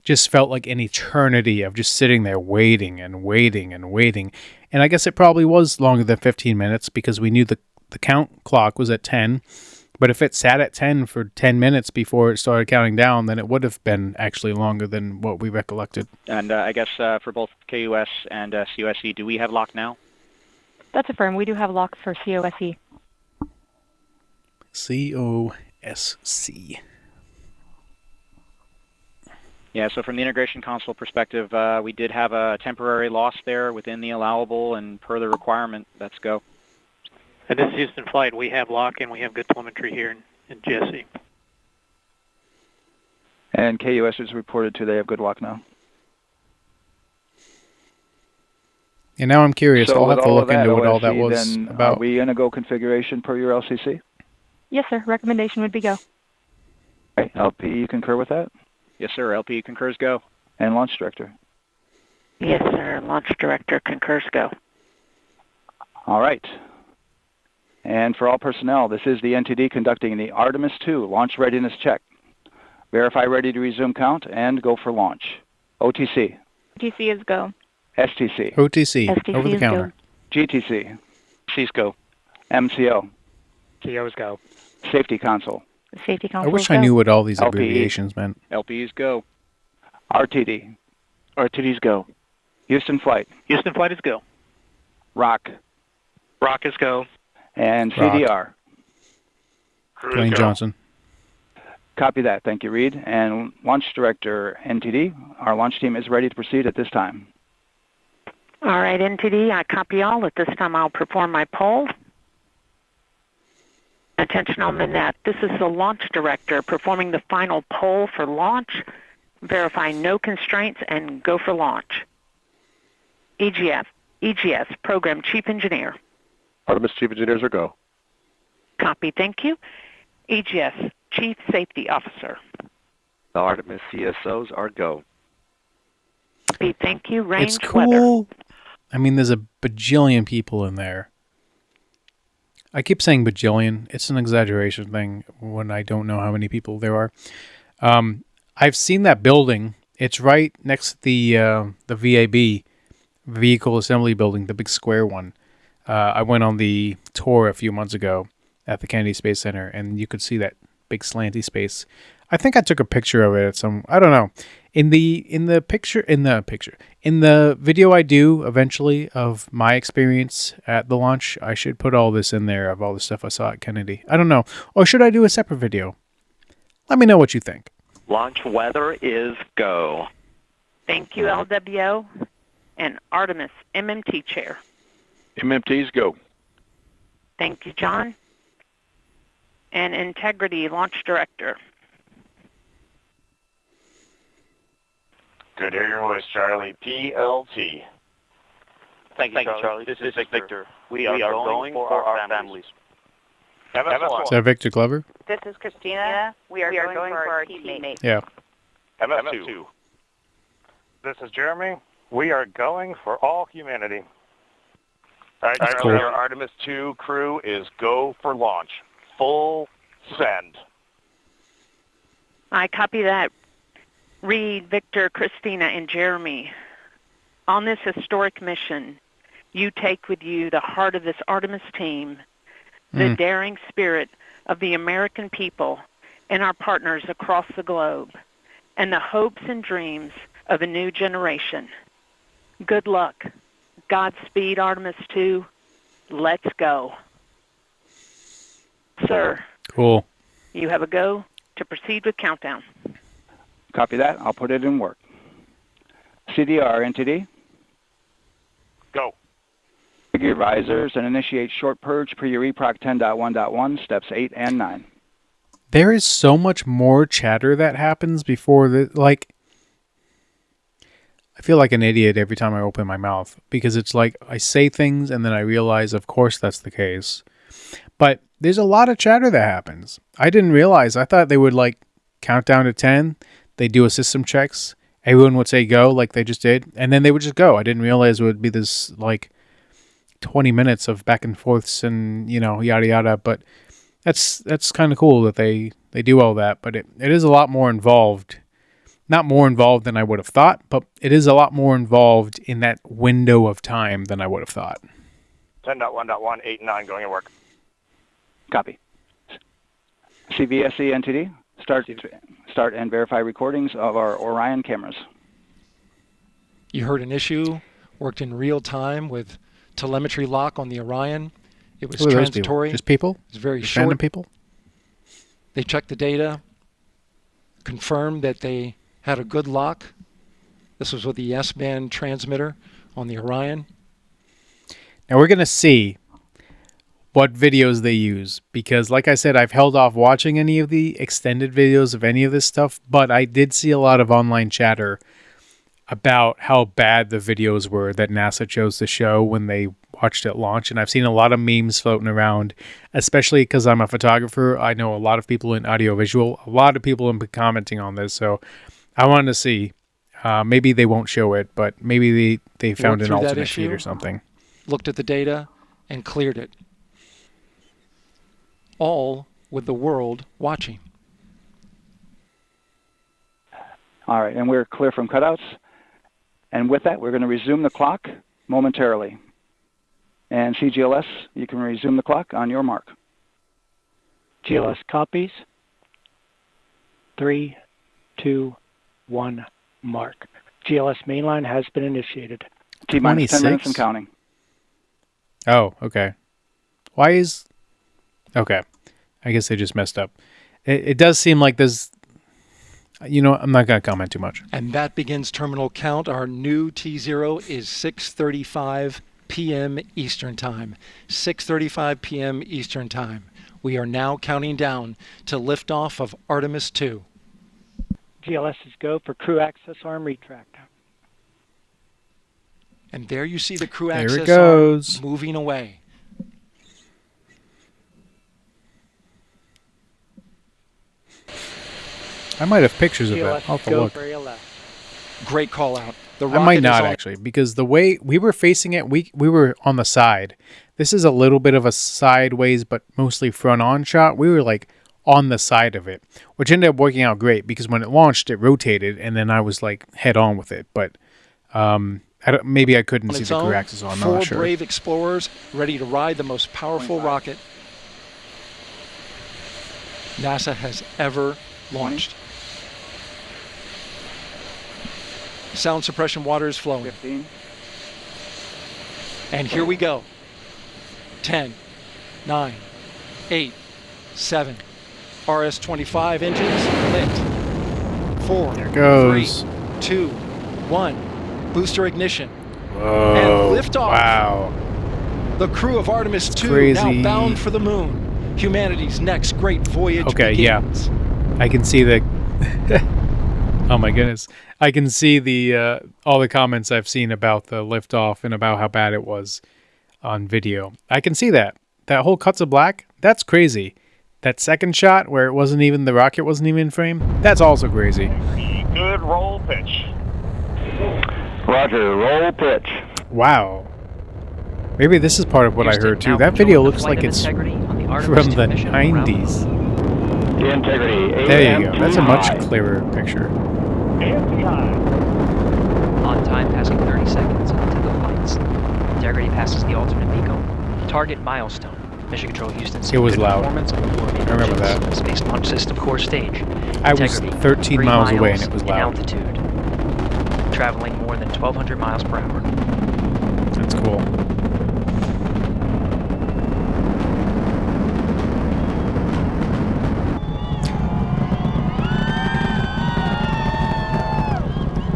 just felt like an eternity of just sitting there waiting and waiting and waiting. And I guess it probably was longer than 15 minutes because we knew the count clock was at 10. But if it sat at 10 for 10 minutes before it started counting down, then it would have been actually longer than what we recollected. And I guess for both KUS and COSE, do we have lock now? That's affirmed. We do have lock for COSE. COSC. Yeah, so from the integration console perspective, we did have a temporary loss there within the allowable, and per the requirement, let's go. And this is Houston Flight. We have lock and we have good telemetry here in GSE. And KUS has reported too, they have good lock now. And now I'm curious. So I'll have to look into what all that OSC, was then, about. Are we in a go configuration per your LCC? Yes, sir. Recommendation would be go. Okay. LP, you concur with that? Yes, sir. LP concurs go. And Launch Director? Yes, sir. Launch Director concurs go. All right. And for all personnel, this is the NTD conducting the Artemis 2 launch readiness check. Verify ready to resume count and go for launch. OTC. OTC is go. STC. OTC, over the counter. GTC. C's go. MCO. TO's go. Safety Console. Safety I Console. wish I knew what all these LPE. abbreviations meant. LP's go. RTD. RTD's go. Houston Flight. Houston Flight is go. ROC. ROC is go. And ROC. CDR. Dwayne Johnson. Copy that. Thank you, Reed. And Launch Director NTD, our launch team is ready to proceed at this time. All right, NTD, I copy all. At this time, I'll perform my poll. Attention on the net. This is the Launch Director performing the final poll for launch. Verify no constraints and go for launch. EGS, Program Chief Engineer. Artemis Chief Engineers are go. Copy, thank you. EGS, Chief Safety Officer. The Artemis CSOs are go. Copy, thank you. Range It's cool. weather. I mean, there's a bajillion people in there. I keep saying bajillion. It's an exaggeration thing when I don't know how many people there are. I've seen that building. It's right next to the VAB, Vehicle Assembly Building, the big square one. I went on the tour a few months ago at the Kennedy Space Center, and you could see that big slanty space. I think I took a picture of it at some, I don't know. In the video I do eventually of my experience at the launch, I should put all this in there of all the stuff I saw at Kennedy. I don't know. Or should I do a separate video? Let me know what you think. Launch weather is go. Thank you, LWO. And Artemis, MMT Chair. MMT's go. Thank you, John. And Integrity Launch Director. Good air your voice, Charlie. PLT. Thank you, Charlie. This is Victor. We are going for our families. Is that Victor Glover? This is Christina. We are going for our teammates. Yeah. MS2. This is Jeremy. We are going for all humanity. All right, That's Charlie, cool. our Artemis 2 crew is go for launch. Full send. I copy that. Reed, Victor, Christina, and Jeremy. On this historic mission, you take with you the heart of this Artemis team, the daring spirit of the American people and our partners across the globe, and the hopes and dreams of a new generation. Good luck. Godspeed, Artemis 2. Let's go. Sir. Cool. You have a go to proceed with countdown. Copy that. I'll put it in work. CDR NTD. Go. Your risers and initiate short purge per your EPROC 10.1.1, steps 8 and 9. There is so much more chatter that happens before the, like, I feel like an idiot every time I open my mouth because it's like I say things and then I realize, of course, that's the case. But there's a lot of chatter that happens. I didn't realize. I thought they would, like, count down to 10. They do a system checks. Everyone would say go like they just did. And then they would just go. I didn't realize it would be this, like, 20 minutes of back and forths and, you know, yada yada. But that's kind of cool that they do all that. But it is a lot more involved. Not more involved than I would have thought, but it is a lot more involved in that window of time than I would have thought. 10.1.1, 8 and 9 going to work. Copy. CVSE NTD. Start and verify recordings of our Orion cameras. You heard an issue, worked in real time with telemetry lock on the Orion. It was transitory. Just people? It was very Just short. random people? They checked the data, confirmed that they had a good lock. This was with the S-band transmitter on the Orion. Now we're going to see what videos they use because, like I said, I've held off watching any of the extended videos of any of this stuff, but I did see a lot of online chatter about how bad the videos were that NASA chose to show when they watched it launch. And I've seen a lot of memes floating around, especially because I'm a photographer. I know a lot of people in audiovisual. A lot of people have been commenting on this, so I wanted to see. Maybe they won't show it, but maybe they found an alternate feed or something. Looked at the data and cleared it. All with the world watching. All right, and we're clear from cutouts. And with that, we're going to resume the clock momentarily. And CGLS, you can resume the clock on your mark. GLS copies. 3, 2, 1, mark. GLS mainline has been initiated. T-minus 10 minutes and counting. Oh, okay. Why is... Okay. I guess they just messed up. It does seem like there's... You know, I'm not going to comment too much. And that begins terminal count. Our new T0 is 6:35 p.m. Eastern Time. 6:35 p.m. Eastern Time. We are now counting down to liftoff of Artemis 2. GLS is go for crew access arm retract. And there you see the crew There access it goes. arm moving away. I might have pictures of that. I'll have to go look. for ALS. Great call out. The I might rocket not is on- actually, because the way we were facing it, we were on the side. This is a little bit of a sideways, but mostly front-on shot. We were like on the side of it, which ended up working out great because when it launched, it rotated, and then I was like head on with it. But maybe I couldn't on see its the own, crew axis on. I'm four not sure. brave explorers ready to ride the most powerful rocket NASA has ever launched. Sound suppression water is flowing. 15. And here we go. 10, 9, 8, 7. RS-25 engines lit. 4, There it goes. 3, 2, 1. Booster ignition. Whoa. And liftoff. Wow. The crew of Artemis 2 crazy. now bound for the moon. Humanity's next great voyage begins. Yeah. I can see the... oh my goodness. I can see the all the comments I've seen about the liftoff and about how bad it was on video. I can see that. That whole cuts of black, that's crazy. That second shot where it wasn't even, the rocket wasn't even in frame, that's also crazy. Good roll pitch. Roger, roll pitch. Wow. Maybe this is part of what I heard too. That video looks like it's from the 90s. Integrity. There you go. That's a much clearer picture. On time, passing 30 seconds into the flights. Integrity passes the alternate beacon. Target milestone. Mission Control Houston. It was loud. I remember that. Space Launch System core stage. I was 13 miles away and it was loud. Altitude. Traveling more than 1,200 miles per hour. That's cool.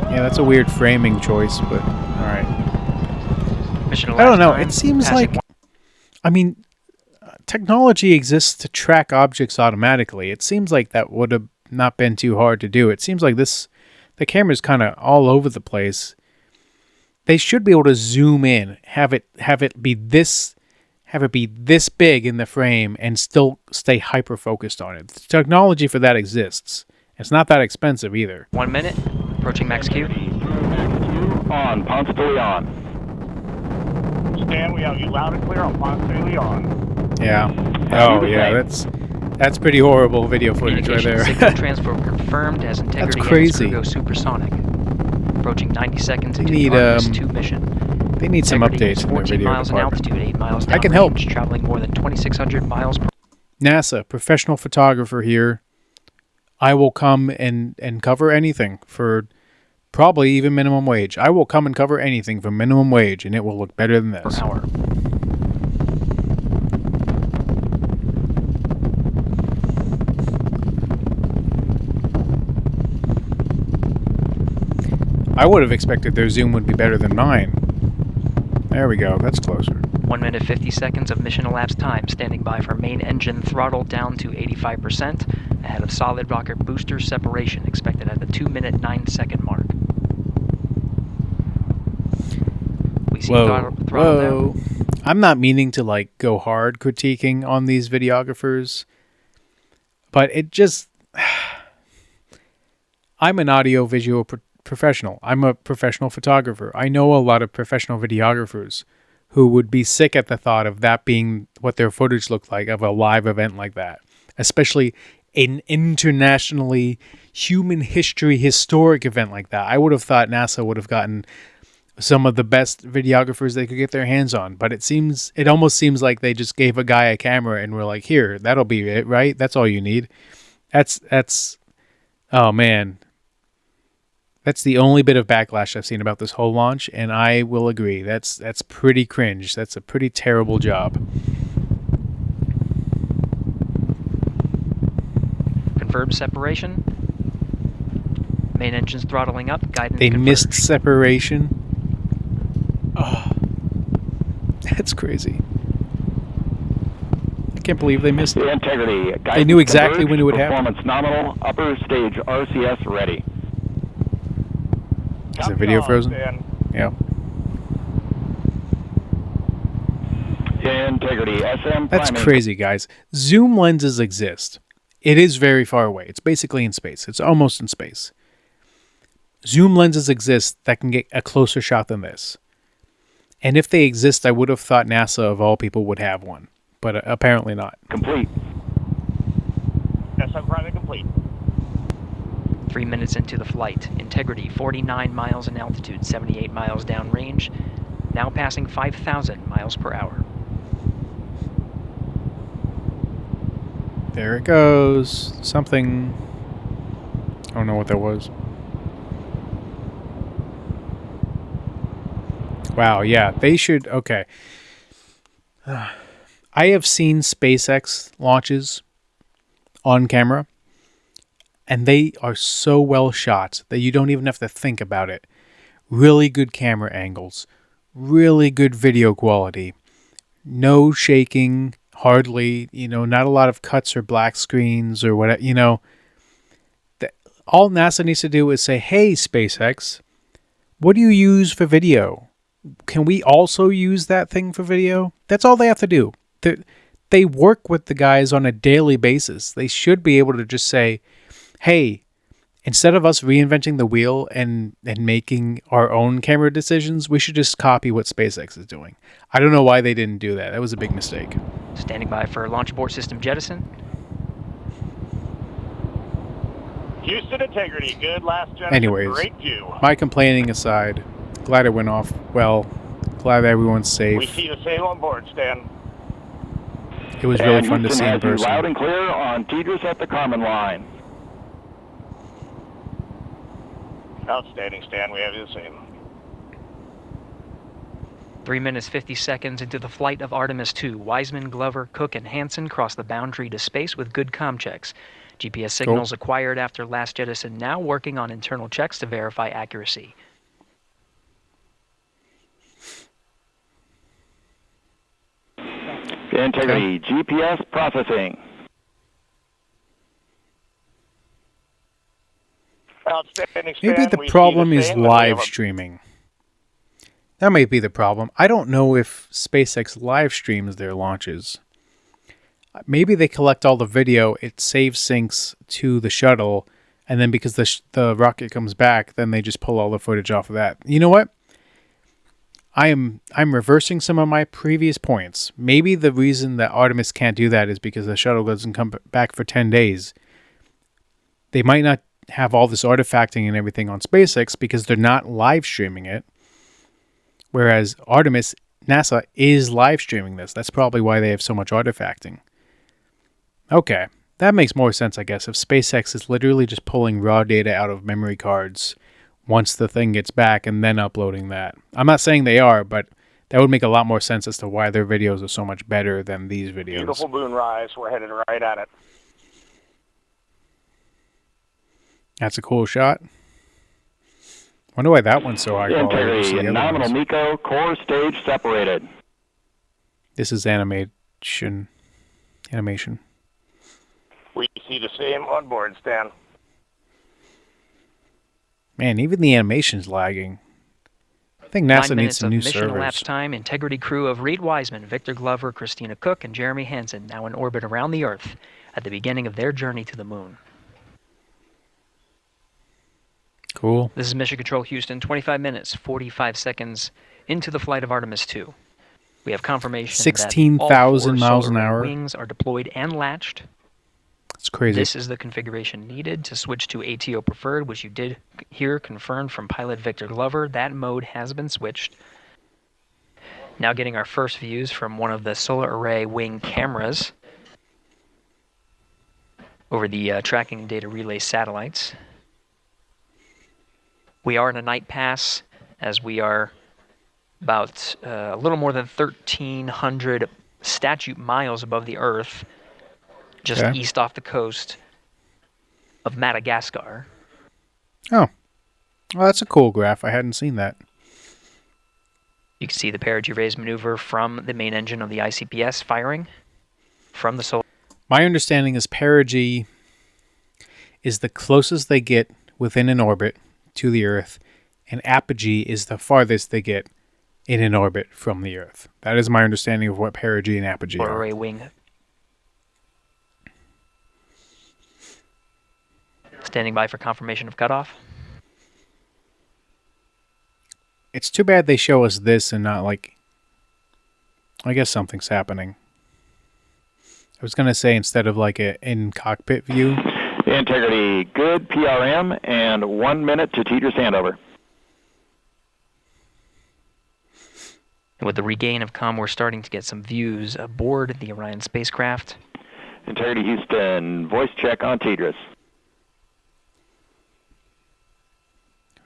Yeah, that's a weird framing choice, but all right. I don't know. It seems like, I mean, technology exists to track objects automatically. It seems like that would have not been too hard to do. It seems like the camera's kind of all over the place. They should be able to zoom in, have it be this big in the frame, and still stay hyper focused on it. The technology for that exists. It's not that expensive either. 1 minute. Approaching max Q. On. Ponce de Leon. Stan, we have you loud and clear on Ponce de Leon. Yeah. Oh, yeah. That's pretty horrible video footage right there. Signal transfer confirmed as Integrity. That's crazy. Go supersonic. Approaching 90 seconds into the Artemis 2 mission. They need some updates in their video miles in altitude, 8 miles down I can help. Traveling more than 2,600 miles per NASA, professional photographer here. I will come and cover anything for probably even minimum wage. I will come and cover anything for minimum wage, and it will look better than this. per hour. I would have expected their zoom would be better than mine. There we go. That's closer. 1 minute 50 seconds of mission elapsed time, standing by for main engine throttle down to 85%, ahead of solid rocket booster separation, expected at the 2 minute 9 second mark. We see throttle there. I'm not meaning to like go hard critiquing on these videographers, but it just... I'm an audio-visual professional. I'm a professional photographer. I know a lot of professional videographers who would be sick at the thought of that being what their footage looked like of a live event like that, especially an internationally human history historic event like that. I would have thought NASA would have gotten some of the best videographers they could get their hands on, but it almost seems like they just gave a guy a camera and were like, here, that'll be it, right? That's all you need. That's oh man. That's the only bit of backlash I've seen about this whole launch, and I will agree. That's pretty cringe. That's a pretty terrible job. Confirmed separation. Main engines throttling up. Guidance They confirmed. missed separation. Oh, that's crazy. I can't believe they missed it. Integrity. They knew exactly when it would happen. Performance nominal. Upper stage RCS ready. Is the video frozen? Yeah. Integrity. SM That's priming. crazy, guys. Zoom lenses exist. It is very far away. It's basically in space. It's almost in space. Zoom lenses exist that can get a closer shot than this. And if they exist, I would have thought NASA, of all people, would have one. But apparently not. Complete. SM priming complete. 3 minutes into the flight. Integrity 49 miles in altitude, 78 miles downrange, now passing 5,000 miles per hour. There it goes. Something. I don't know what that was. Wow, yeah. They should. Okay. I have seen SpaceX launches on camera, and they are so well shot that you don't even have to think about it. Really good camera angles, really good video quality, no shaking, hardly, not a lot of cuts or black screens or whatever, all NASA needs to do is say, hey, SpaceX, what do you use for video? Can we also use that thing for video? That's all they have to do. They work with the guys on a daily basis. They should be able to just say, hey, instead of us reinventing the wheel and making our own camera decisions, we should just copy what SpaceX is doing. I don't know why they didn't do that. That was a big mistake. Standing by for launch abort system jettison. Houston integrity, good last jettison. Anyways, great view. My complaining aside, glad it went off well. Glad everyone's safe. We see the same on board, Stan. It was really fun to see in person. Loud and clear on 2's at the Kármán line. Outstanding, Stan. We have the same. 3 minutes, 50 seconds into the flight of Artemis 2. Wiseman, Glover, Cook, and Hansen cross the boundary to space with good comm checks. GPS signals acquired after last jettison, now working on internal checks to verify accuracy. Integrity, GPS processing. Outstanding, Stan. Maybe the problem is live streaming. That might be the problem. I don't know if SpaceX live streams their launches. Maybe they collect all the video, it saves syncs to the shuttle, and then because the rocket comes back, then they just pull all the footage off of that. You know what? I'm reversing some of my previous points. Maybe the reason that Artemis can't do that is because the shuttle doesn't come back for 10 days. They might not have all this artifacting and everything on SpaceX because they're not live streaming it. Whereas Artemis, NASA is live streaming this. That's probably why they have so much artifacting. Okay, that makes more sense, I guess, if SpaceX is literally just pulling raw data out of memory cards once the thing gets back and then uploading that. I'm not saying they are, but that would make a lot more sense as to why their videos are so much better than these videos. Beautiful moonrise. We're headed right at it. That's a cool shot. Wonder why that one's so high quality. Nominal MECO, core stage separated. This is animation. We see the same on board, Stan. Man, even the animation's lagging. I think NASA needs some new mission servers. elapsed time. Integrity crew of Reed Wiseman, Victor Glover, Christina Cook, and Jeremy Hansen now in orbit around the Earth at the beginning of their journey to the moon. Cool. This is Mission Control Houston, 25 minutes, 45 seconds into the flight of Artemis 2. We have confirmation 16,000 miles an hour. Wings are deployed and latched. It's crazy. This is the configuration needed to switch to ATO preferred, which you did hear confirmed from pilot Victor Glover. That mode has been switched. Now getting our first views from one of the solar array wing cameras over the tracking data relay satellites. We are in a night pass as we are about a little more than 1,300 statute miles above the Earth, just east off the coast of Madagascar. Oh, well, that's a cool graph. I hadn't seen that. You can see the perigee raise maneuver from the main engine of the ICPS firing from the solar. My understanding is perigee is the closest they get within an orbit to the Earth, and apogee is the farthest they get in an orbit from the Earth. That is my understanding of what perigee and apogee are. Array wing. Standing by for confirmation of cutoff. It's too bad they show us this and not like... I guess something's happening. I was going to say instead of like an in-cockpit view. Integrity, good PRM, and 1 minute to teeter handover. With the regain of comm, we're starting to get some views aboard the Orion spacecraft. Integrity Houston, voice check on Tidris.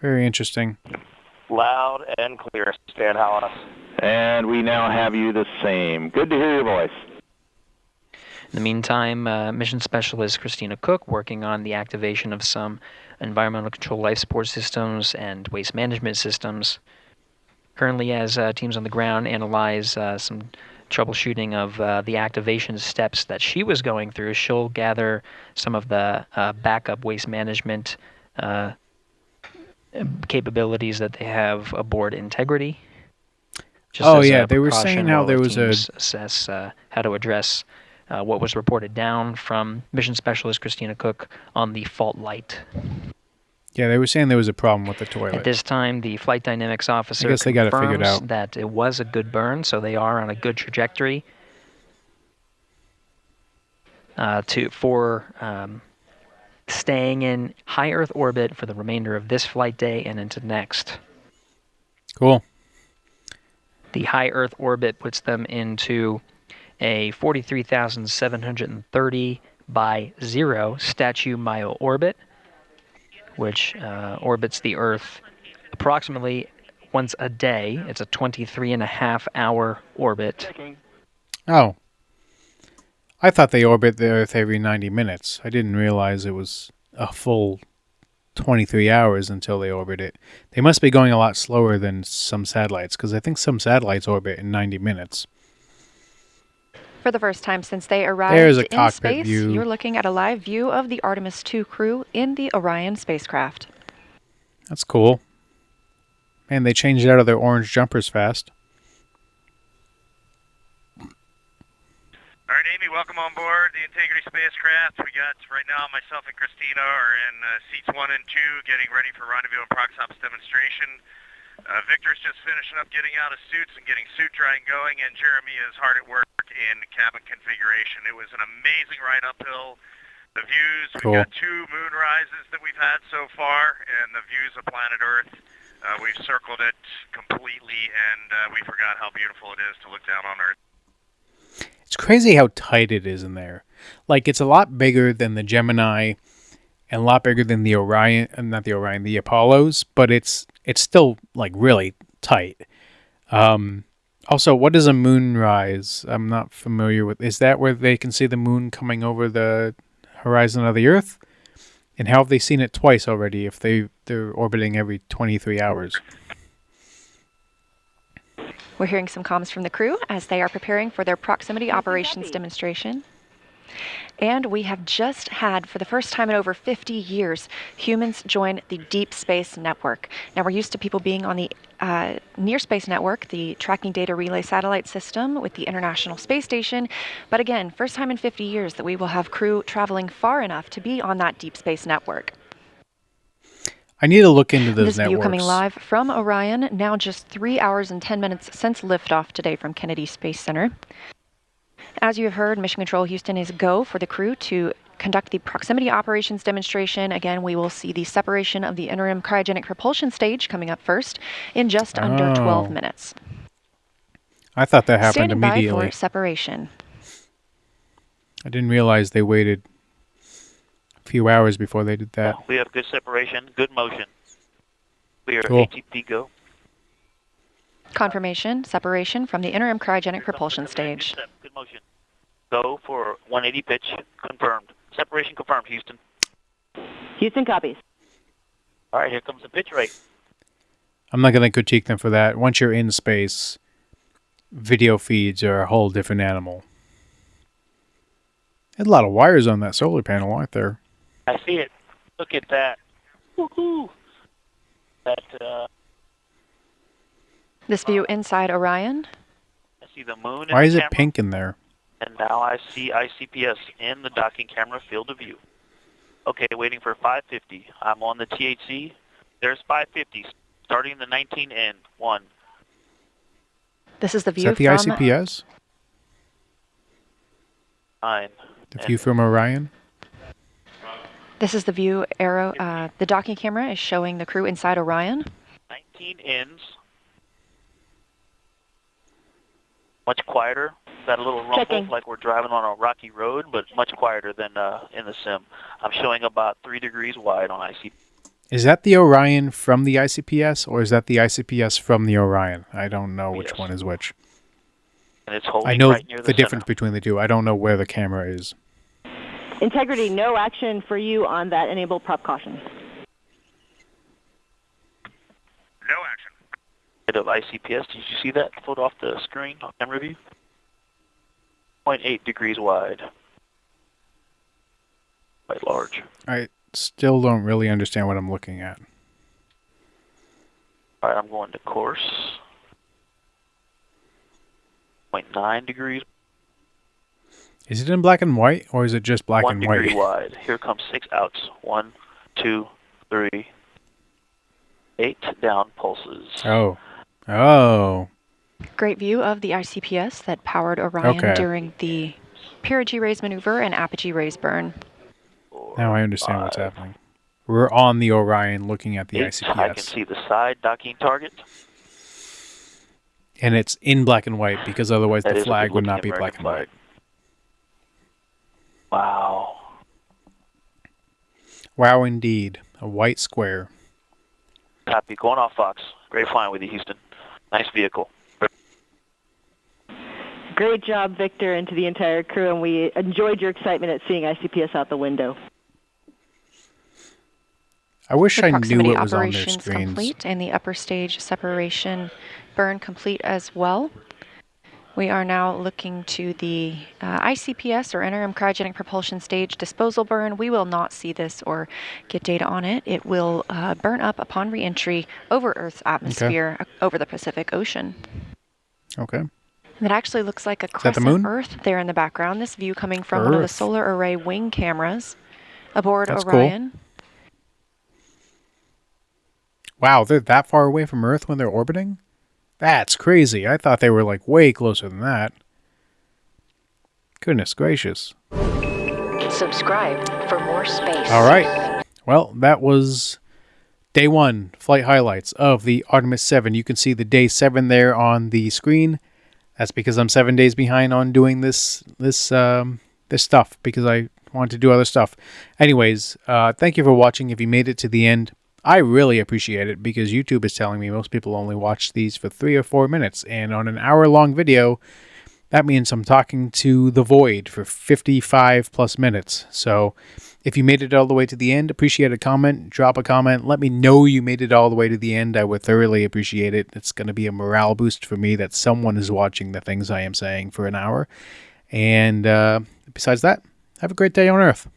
Very interesting. Loud and clear, Stan Hallis. And we now have you the same. Good to hear your voice. In the meantime, Mission Specialist Christina Cook working on the activation of some environmental control life support systems and waste management systems. Currently, as teams on the ground analyze some troubleshooting of the activation steps that she was going through. She'll gather some of the backup waste management capabilities that they have aboard Integrity. Oh yeah, they were saying how there was a assess how to address what was reported down from Mission Specialist Christina Cook on the fault light. Yeah, they were saying there was a problem with the toilet. At this time, the flight dynamics officer I guess they got it figured confirms out. that it was a good burn, so they are on a good trajectory for staying in high Earth orbit for the remainder of this flight day and into next. Cool. The high Earth orbit puts them into a 43,730 by 0 statue mile orbit, which orbits the Earth approximately once a day. It's a 23.5-hour orbit. Oh. I thought they orbit the Earth every 90 minutes. I didn't realize it was a full 23 hours until they orbit it. They must be going a lot slower than some satellites, because I think some satellites orbit in 90 minutes. For the first time since they arrived There's a in cockpit space, view. you're looking at a live view of the Artemis 2 crew in the Orion spacecraft. That's cool. Man, they changed out of their orange jumpers fast. All right, Amy, welcome on board the Integrity spacecraft. We got, right now, myself and Christina are in seats 1 and 2, getting ready for rendezvous and proxops demonstration. Victor's just finishing up getting out of suits and getting suit drying going, and Jeremy is hard at work in cabin configuration. It was an amazing ride uphill. The views, cool. We've got 2 moon rises that we've had so far, and the views of planet Earth. We've circled it completely, and we forgot how beautiful it is to look down on Earth. It's crazy how tight it is in there. Like, it's a lot bigger than the Gemini and a lot bigger than the Orion, not the Orion, the Apollos, but it's still, like, really tight. Also, what is a moonrise? I'm not familiar with. Is that where they can see the moon coming over the horizon of the Earth? And how have they seen it twice already if they're orbiting every 23 hours? We're hearing some comms from the crew as they are preparing for their proximity operations demonstration. And we have just had, for the first time in over 50 years, humans join the Deep Space Network. Now, we're used to people being on the Near Space Network, the Tracking Data Relay Satellite System with the International Space Station. But again, first time in 50 years that we will have crew traveling far enough to be on that Deep Space Network. I need to look into those this view networks. Coming live from Orion, now just 3 hours and 10 minutes since liftoff today from Kennedy Space Center. As you have heard, Mission Control Houston is go for the crew to conduct the proximity operations demonstration. Again, we will see the separation of the interim cryogenic propulsion stage coming up first in just under 12 minutes. I thought that happened Standing immediately. by for separation. I didn't realize they waited a few hours before they did that. We have good separation, good motion. We are Cool. ATP go. Confirmation, separation from the interim cryogenic propulsion stage. Good motion. Go for 180 pitch, confirmed. Separation confirmed, Houston. Houston copies. All right, here comes the pitch rate. I'm not going to critique them for that. Once you're in space, video feeds are a whole different animal. There's a lot of wires on that solar panel, aren't there? I see it. Look at that. Woohoo! That, This view inside Orion. I see the moon Why in is the it camera, pink in there? and now I see ICPS in the docking camera field of view. Okay, waiting for 550. I'm on the THC. There's 550, starting the 19N. 1. This is the view Is that the from ICPS? 9. The view from Orion? This is the view arrow. The docking camera is showing the crew inside Orion. 19 ends. Much quieter. Got a little rumble, Checking. like we're driving on a rocky road, but much quieter than in the sim. I'm showing about 3 degrees wide on IC. Is that the Orion from the ICPS, or is that the ICPS from the Orion? I don't know which one is which. And it's holding I know right near the the difference center. between the two. I don't know where the camera is. Integrity, no action for you on that enable prop caution. No action. Bit of ICPS. Did you see that photo off the screen on camera view? 6.8 degrees wide. Quite large. I still don't really understand what I'm looking at. All right, I'm going to course. 0.9 degrees. Is it in black and white, or is it just black 1 and degree white? wide. Here comes 6 outs. 1, 2, 3, 8 down pulses. Oh. Oh. Great view of the ICPS that powered Orion during the perigee raise maneuver and apogee raise burn. Now I understand what's happening. We're on the Orion looking at the 8, ICPS. I can see the side docking target. And it's in black and white because otherwise That the is a flag would good-looking not be black American and white. Wow. Wow, indeed. A white square. Copy. Going off, Fox. Great flying with you, Houston. Nice vehicle. Great job, Victor, and to the entire crew, and we enjoyed your excitement at seeing ICPS out the window. I wish The I knew proximity what was on their operations screens. complete and the upper stage separation burn complete as well. We are now looking to the ICPS, or interim cryogenic propulsion stage disposal burn. We will not see this or get data on it. It will burn up upon reentry over Earth's atmosphere over the Pacific Ocean. Okay. That actually looks like a that the crescent moon? Earth there in the background. This view coming from one of the solar array wing cameras aboard Orion. Cool. Wow, they're that far away from Earth when they're orbiting? That's crazy. I thought they were like way closer than that. Goodness gracious. Subscribe for more space. All right. Well, that was day 1 flight highlights of the Artemis 7. You can see the day 7 there on the screen. That's because I'm 7 days behind on doing this stuff because I wanted to do other stuff. Anyways, thank you for watching. If you made it to the end, I really appreciate it because YouTube is telling me most people only watch these for 3 or 4 minutes. And on an hour-long video, that means I'm talking to the void for 55 plus minutes. So if you made it all the way to the end, appreciate a comment, drop a comment. Let me know you made it all the way to the end. I would thoroughly appreciate it. It's going to be a morale boost for me that someone is watching the things I am saying for an hour. And besides that, have a great day on Earth.